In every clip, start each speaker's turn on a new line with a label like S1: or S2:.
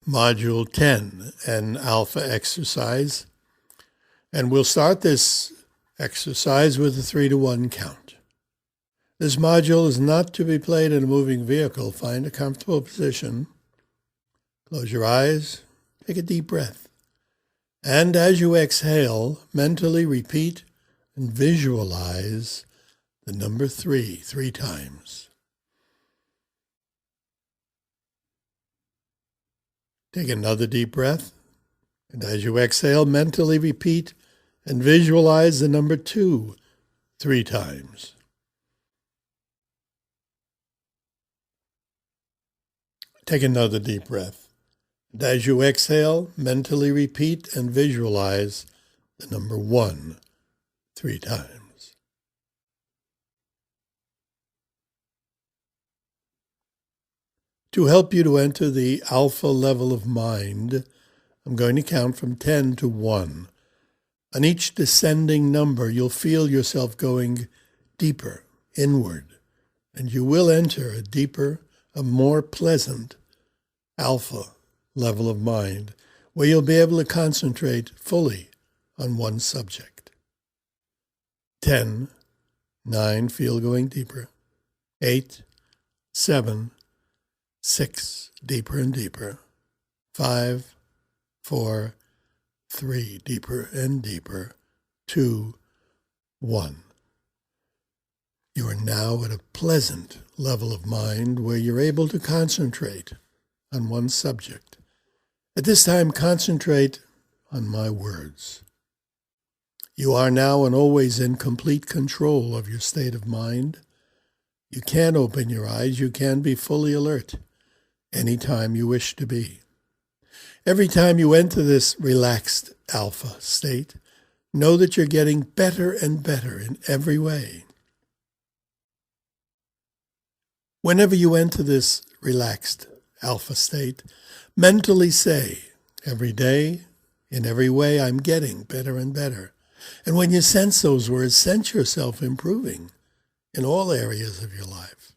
S1: Module 10, an alpha exercise. And we'll start this exercise with a 3-to-1 count. This module is not to be played in a moving vehicle. Find a comfortable position. Close your eyes. Take a deep breath. And as you exhale, mentally repeat and visualize the number 3 times. Take another deep breath. And as you exhale, mentally repeat and visualize the number 2 3 times. Take another deep breath. And as you exhale, mentally repeat and visualize the number 1 3 times. To help you to enter the alpha level of mind, I'm going to count from 10 to 1. On each descending number, you'll feel yourself going deeper, inward, and you will enter a deeper, a more pleasant alpha level of mind, where you'll be able to concentrate fully on one subject. 10, 9, feel going deeper. 8, 7, 6, deeper and deeper. 5, 4, 3, deeper and deeper. 2, 1. You are now at a pleasant level of mind where you're able to concentrate on one subject. At this time, concentrate on my words. You are now and always in complete control of your state of mind. You can open your eyes. You can be fully alert anytime you wish to be. Every time you enter this relaxed alpha state, know that you're getting better and better in every way. Whenever you enter this relaxed alpha state, mentally say, every day, in every way, I'm getting better and better. And when you sense those words, sense yourself improving in all areas of your life.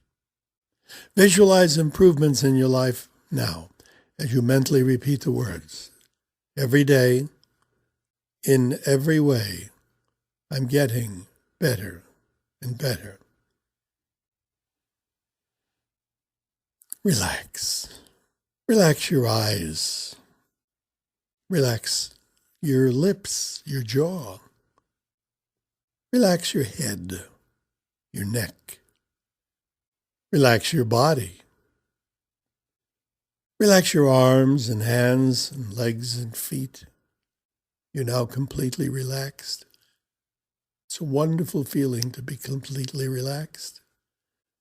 S1: Visualize improvements in your life now as you mentally repeat the words. Every day, in every way, I'm getting better and better. Relax. Relax your eyes. Relax your lips, your jaw. Relax your head, your neck. Relax your body. Relax your arms and hands and legs and feet. You're now completely relaxed. It's a wonderful feeling to be completely relaxed.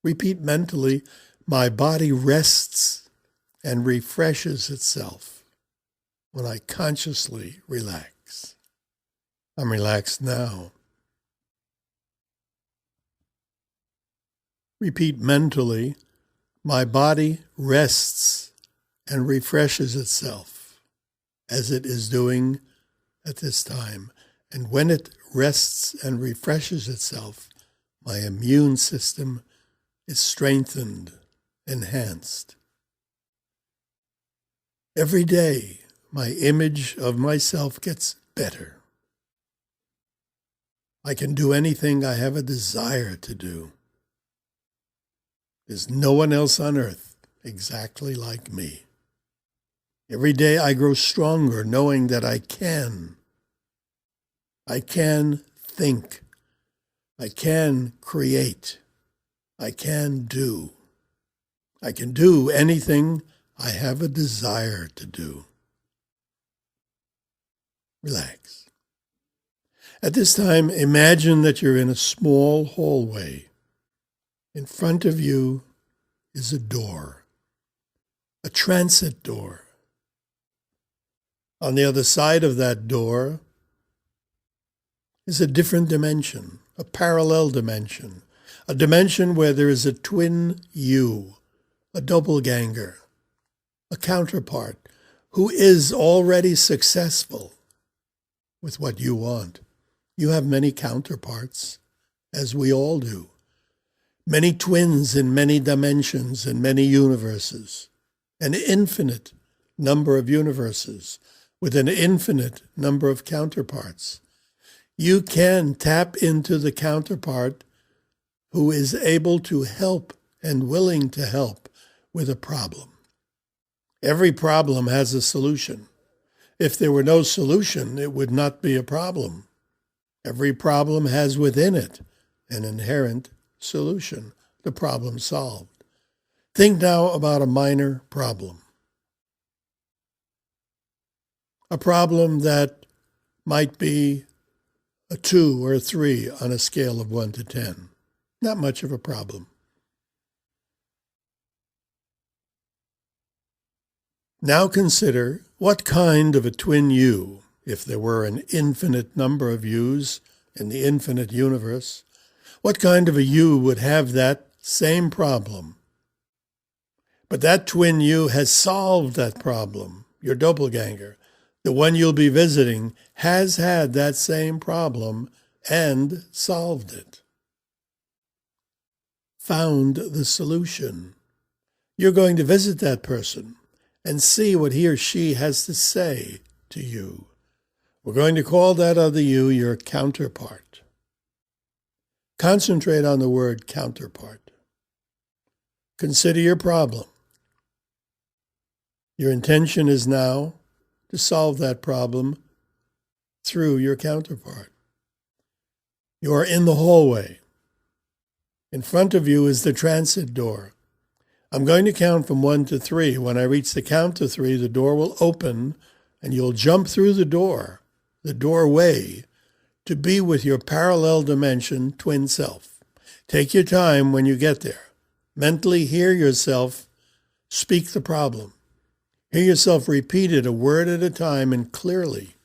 S1: Repeat mentally, my body rests and refreshes itself when I consciously relax. I'm relaxed now. Repeat mentally, my body rests and refreshes itself as it is doing at this time. And when it rests and refreshes itself, my immune system is strengthened, enhanced. Every day, my image of myself gets better. I can do anything I have a desire to do. There's no one else on earth exactly like me. Every day I grow stronger knowing that I can. I can think. I can create. I can do. I can do anything I have a desire to do. Relax. At this time, imagine that you're in a small hallway. In front of you is a door, a transit door. On the other side of that door is a different dimension, a parallel dimension, a dimension where there is a twin you, a doppelganger, a counterpart who is already successful with what you want. You have many counterparts, as we all do. Many twins in many dimensions and many universes, an infinite number of universes with an infinite number of counterparts. You can tap into the counterpart who is able to help and willing to help with a problem. Every problem has a solution. If there were no solution, it would not be a problem. Every problem has within it an inherent solution, the problem solved. Think now about a minor problem. A problem that might be a 2 or a 3 on a scale of 1 to 10. Not much of a problem. Now consider what kind of a twin you, if there were an infinite number of yous in the infinite universe, what kind of a you would have that same problem? But that twin you has solved that problem. Your doppelganger, the one you'll be visiting, has had that same problem and solved it. Found the solution. You're going to visit that person and see what he or she has to say to you. We're going to call that other you your counterpart. Concentrate on the word counterpart. Consider your problem. Your intention is now to solve that problem through your counterpart. You are in the hallway. In front of you is the transit door. I'm going to count from 1 to 3. When I reach the count to 3, the door will open and you'll jump through the doorway, to be with your parallel dimension twin self. Take your time when you get there. Mentally hear yourself speak the problem. Hear yourself repeat it a word at a time and clearly,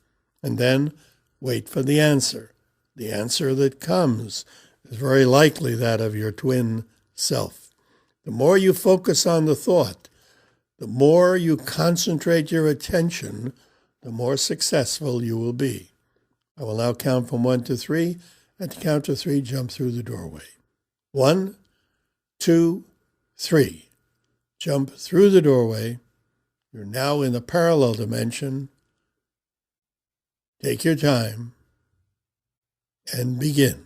S1: and then wait for the answer. The answer that comes is very likely that of your twin self. The more you focus on the thought, the more you concentrate your attention, the more successful you will be. I will now count from 1 to 3. At the count of 3, jump through the doorway. 1, 2, 3. Jump through the doorway. You're now in the parallel dimension. Take your time and begin.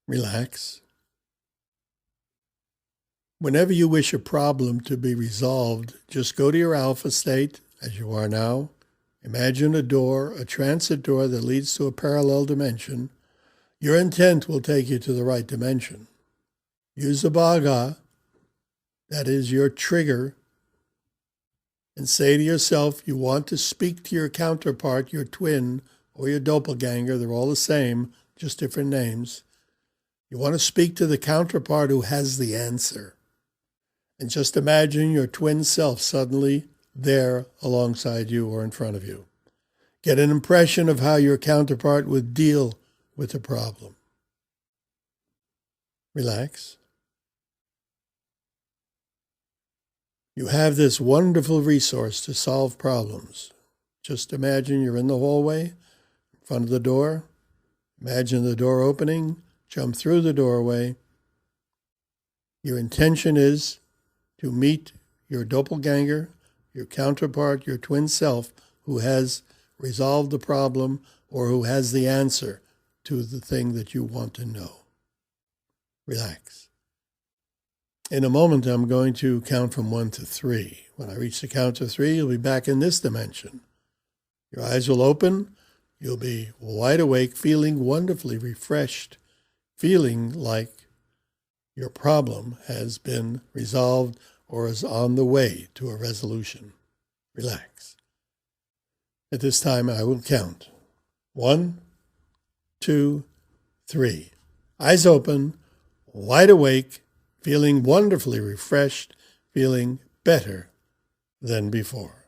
S1: Relax. Whenever you wish a problem to be resolved, just go to your alpha state, as you are now. Imagine a door, a transit door that leads to a parallel dimension. Your intent will take you to the right dimension. Use the bhaga, that is your trigger, and say to yourself you want to speak to your counterpart, your twin, or your doppelganger. They're all the same, just different names. You want to speak to the counterpart who has the answer. And just imagine your twin self suddenly there alongside you or in front of you. Get an impression of how your counterpart would deal with the problem. Relax. You have this wonderful resource to solve problems. Just imagine you're in the hallway, in front of the door. Imagine the door opening. Jump through the doorway. Your intention is to meet your doppelganger, your counterpart, your twin self, who has resolved the problem or who has the answer to the thing that you want to know. Relax. In a moment, I'm going to count from 1 to 3. When I reach the count of 3, you'll be back in this dimension. Your eyes will open. You'll be wide awake, feeling wonderfully refreshed, feeling like your problem has been resolved or is on the way to a resolution. Relax. At this time, I will count. 1, 2, 3. Eyes open, wide awake, feeling wonderfully refreshed, feeling better than before.